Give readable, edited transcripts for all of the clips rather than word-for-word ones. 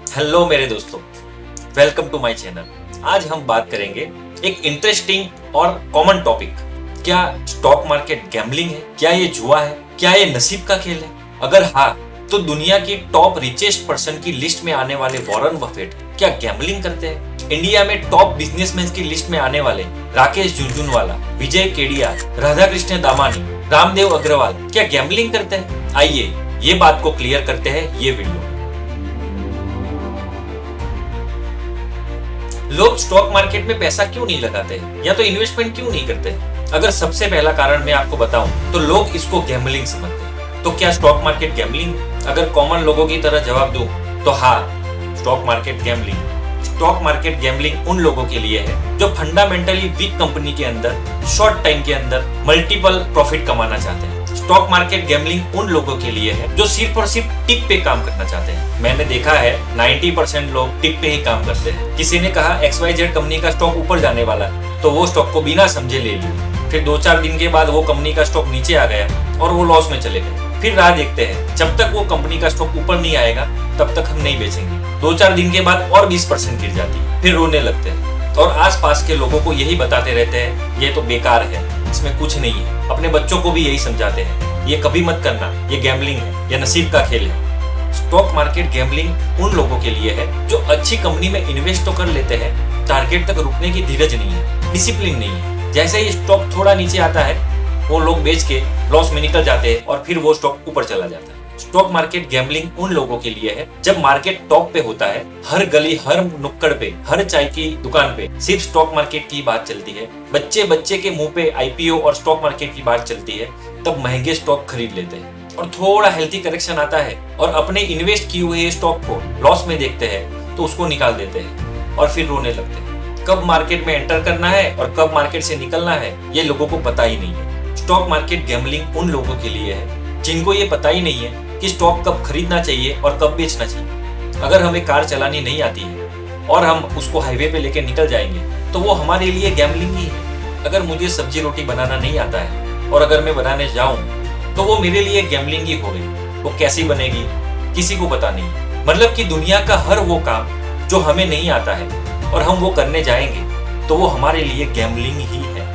Hello मेरे दोस्तों, welcome to my channel. आज हम बात करेंगे एक इंटरेस्टिंग और कॉमन टॉपिक। क्या स्टॉक मार्केट गैम्बलिंग है? क्या ये जुआ है? क्या ये नसीब का खेल है? अगर हाँ, तो दुनिया की टॉप रिचेस्ट पर्सन की लिस्ट में आने वाले वॉरेन बफेट क्या गैम्बलिंग करते हैं? इंडिया में टॉप बिजनेसमैन की लिस्ट में आने वाले राकेश झुनझुनवाला, विजय केडिया, राधाकृष्ण दामानी, रामदेव अग्रवाल क्या गैम्बलिंग करते हैं? आइए ये बात को क्लियर करते हैं ये वीडियो में। लोग स्टॉक मार्केट में पैसा क्यों नहीं लगाते हैं या तो इन्वेस्टमेंट क्यों नहीं करते हैं? अगर सबसे पहला कारण मैं आपको बताऊं तो लोग इसको गैम्बलिंग समझते हैं। तो क्या स्टॉक मार्केट गैम्बलिंग है? अगर कॉमन लोगों की तरह जवाब दूं तो हाँ, स्टॉक मार्केट गैम्बलिंग है। स्टॉक मार्केट गैम्बलिंग उन लोगों के लिए है जो फंडामेंटली वीक कंपनी के अंदर शॉर्ट टाइम के अंदर मल्टीपल प्रॉफिट कमाना चाहते हैं। स्टॉक मार्केट गैम्बलिंग उन लोगों के लिए है जो सिर्फ और सिर्फ टिप पे काम करना चाहते हैं। मैंने देखा है 90% लोग टिप पे ही काम करते हैं। किसी ने कहा XYZ कंपनी का स्टॉक ऊपर जाने वाला है तो वो स्टॉक को बिना समझे ले लिया। फिर 2-4 दिन के बाद वो कंपनी का स्टॉक नीचे आ गया और वो लॉस में चले गए। फिर राह देखते हैं, जब तक वो कंपनी का स्टॉक ऊपर नहीं आएगा तब तक हम नहीं बेचेंगे। 2-4 दिन के बाद और 20% गिर जाती है, फिर रोने लगते हैं और आसपास के लोगों को यही बताते रहते हैं ये तो बेकार है, इसमें कुछ नहीं है। अपने बच्चों को भी यही समझाते हैं ये कभी मत करना, ये गैम्बलिंग है, ये नसीब का खेल है। स्टॉक मार्केट गैम्बलिंग उन लोगों के लिए है जो अच्छी कंपनी में इन्वेस्ट तो कर लेते हैं, टारगेट तक रुकने की धीरज नहीं है, डिसिप्लिन नहीं है। जैसे ही स्टॉक थोड़ा नीचे आता है वो लोग बेच के लॉस में निकल जाते हैं और फिर वो स्टॉक ऊपर चला जाता है। स्टॉक मार्केट गैम्बलिंग उन लोगों के लिए है जब मार्केट टॉप पे होता है, हर गली, हर नुक्कड़ पे, हर चाय की दुकान पे सिर्फ स्टॉक मार्केट की बात चलती है। बच्चे बच्चे के मुंह पे IPO और स्टॉक मार्केट की बात चलती है, तब महंगे स्टॉक खरीद लेते हैं और थोड़ा हेल्थी करेक्शन आता है और अपने इन्वेस्ट किए हुए स्टॉक को लॉस में देखते हैं तो उसको निकाल देते हैं और फिर रोने लगते हैं। कब मार्केट में एंटर करना है और कब मार्केट से निकलना है ये लोगों को पता ही नहीं है। स्टॉक मार्केट गैम्बलिंग उन लोगों के लिए है जिनको ये पता ही नहीं है कि स्टॉक कब खरीदना चाहिए और कब बेचना चाहिए। अगर हमें कार चलानी नहीं आती है और हम उसको हाईवे पे लेके निकल जाएंगे तो वो हमारे लिए गैम्बलिंग ही है। अगर मुझे सब्जी रोटी बनाना नहीं आता है और अगर मैं बनाने जाऊं तो वो मेरे लिए गैम्बलिंग ही हो गई। वो कैसी बनेगी किसी को पता नहीं है। मतलब कि दुनिया का हर वो काम जो हमें नहीं आता है और हम वो करने जाएंगे तो वो हमारे लिए गैम्बलिंग ही है।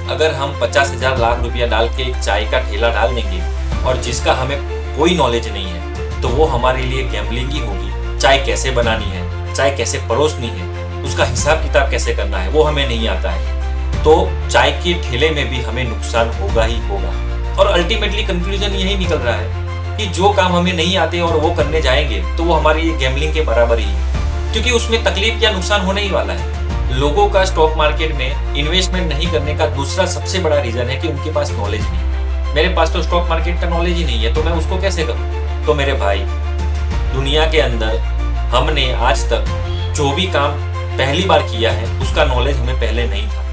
अगर हम 50,000 लाख रुपया डाल के एक चाय का ठेला डाल देंगे और जिसका हमें कोई नॉलेज नहीं है तो वो हमारे लिए गैम्बलिंग ही होगी। चाय कैसे बनानी है, चाय कैसे परोसनी है, उसका हिसाब किताब कैसे करना है वो हमें नहीं आता है तो चाय के ठेले में भी हमें नुकसान होगा ही होगा। और अल्टीमेटली कंक्लूजन यही निकल रहा है कि जो काम हमें नहीं आते और वो करने जाएंगे तो वो हमारे लिए गैम्बलिंग के बराबर ही है, क्योंकि उसमें तकलीफ या नुकसान होने ही वाला है। लोगों का स्टॉक मार्केट में इन्वेस्टमेंट नहीं करने का दूसरा सबसे बड़ा रीजन है कि उनके पास नॉलेज नहीं है। मेरे पास तो स्टॉक मार्केट का नॉलेज ही नहीं है तो मैं उसको कैसे करूं? तो मेरे भाई, दुनिया के अंदर हमने आज तक जो भी काम पहली बार किया है उसका नॉलेज हमें पहले नहीं था,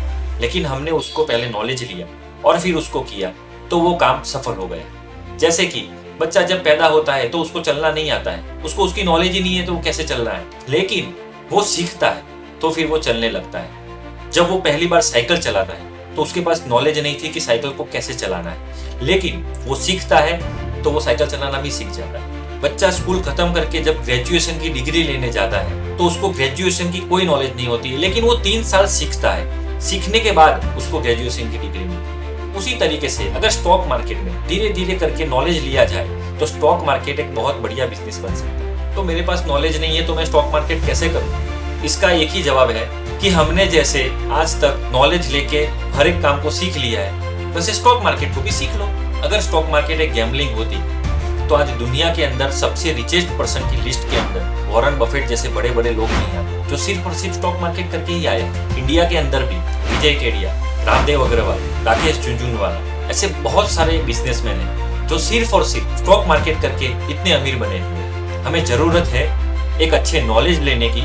लेकिन हमने उसको पहले नॉलेज लिया और फिर उसको किया तो वो काम सफल हो गया। जैसे कि बच्चा जब पैदा होता है तो उसको चलना नहीं आता है, उसको उसकी नॉलेज ही नहीं है तो वो कैसे चल रहा है, लेकिन वो सीखता है तो फिर वो चलने लगता है। जब वो पहली बार साइकिल चलाता है तो उसके पास नॉलेज नहीं थी कि साइकिल को कैसे चलाना है, लेकिन वो सीखता है तो वो साइकिल चलाना भी सीख जाता है। बच्चा स्कूल खत्म करके जब ग्रेजुएशन की डिग्री लेने जाता है तो उसको ग्रेजुएशन की कोई नॉलेज नहीं होती है, लेकिन वो 3 साल सीखता है। सीखने के बाद उसको ग्रेजुएशन की डिग्री मिलती है। उसी तरीके से अगर स्टॉक मार्केट में धीरे धीरे करके नॉलेज लिया जाए तो स्टॉक मार्केट एक बहुत बढ़िया बिजनेस बन सकता है। तो मेरे पास नॉलेज नहीं है तो मैं स्टॉक मार्केट कैसे करूँ? इसका एक ही जवाब है कि हमने जैसे आज तक नॉलेज लेके हर एक काम को सीख लिया है वैसे स्टॉक मार्केट को भी सीख लो। अगर स्टॉक मार्केट एक गैम्बलिंग होती तो आज दुनिया के अंदर सबसे रिचेस्ट पर्सन की लिस्ट के अंदर वॉरेन बफेट जैसे बड़े बड़े लोग नहीं आते जो सिर्फ और सिर्फ स्टॉक मार्केट करके ही आए हैं। इंडिया के अंदर भी विजय केडिया, रामदेव अग्रवाल, राकेश झुनझुनवाला, ऐसे बहुत सारे बिजनेसमैन हैं जो सिर्फ और सिर्फ स्टॉक मार्केट करके इतने अमीर बने हुए हैं। हमें जरूरत है एक अच्छे नॉलेज लेने की,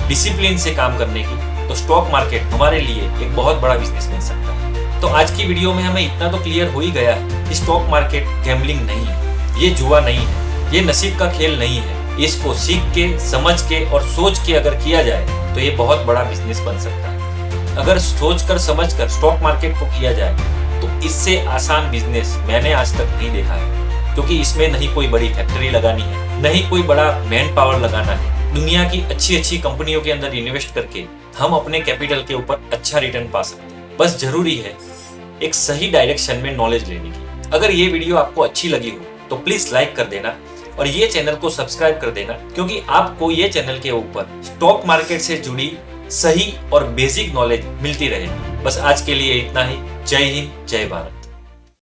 डिसिप्लिन से काम करने की, तो स्टॉक मार्केट हमारे लिए एक बहुत बड़ा बिजनेस बन सकता है। तो आज की वीडियो में हमें इतना तो क्लियर हो ही गया है कि स्टॉक मार्केट गैम्बलिंग नहीं है, ये जुआ नहीं है, ये नसीब का खेल नहीं है। इसको सीख के, समझ के और सोच के अगर किया जाए तो ये बहुत बड़ा बिजनेस बन सकता है। अगर सोच कर समझ कर स्टॉक मार्केट को किया जाए तो इससे आसान बिजनेस मैंने आज तक नहीं देखा है, क्योंकि इसमें नहीं कोई बड़ी फैक्ट्री लगानी है, नहीं कोई बड़ा मैन पावर लगाना है, दुनिया की अच्छी अच्छी कंपनियों के अंदर इन्वेस्ट करके हम अपने कैपिटल के ऊपर अच्छा रिटर्न पा सकते हैं। बस जरूरी है एक सही डायरेक्शन में नॉलेज लेने की। अगर ये वीडियो आपको अच्छी लगी हो तो प्लीज लाइक कर देना और ये चैनल को सब्सक्राइब कर देना, क्योंकि आपको ये चैनल के ऊपर स्टॉक मार्केट से जुड़ी सही और बेसिक नॉलेज मिलती रहेगी। बस आज के लिए इतना ही। जय हिंद, जय भारत।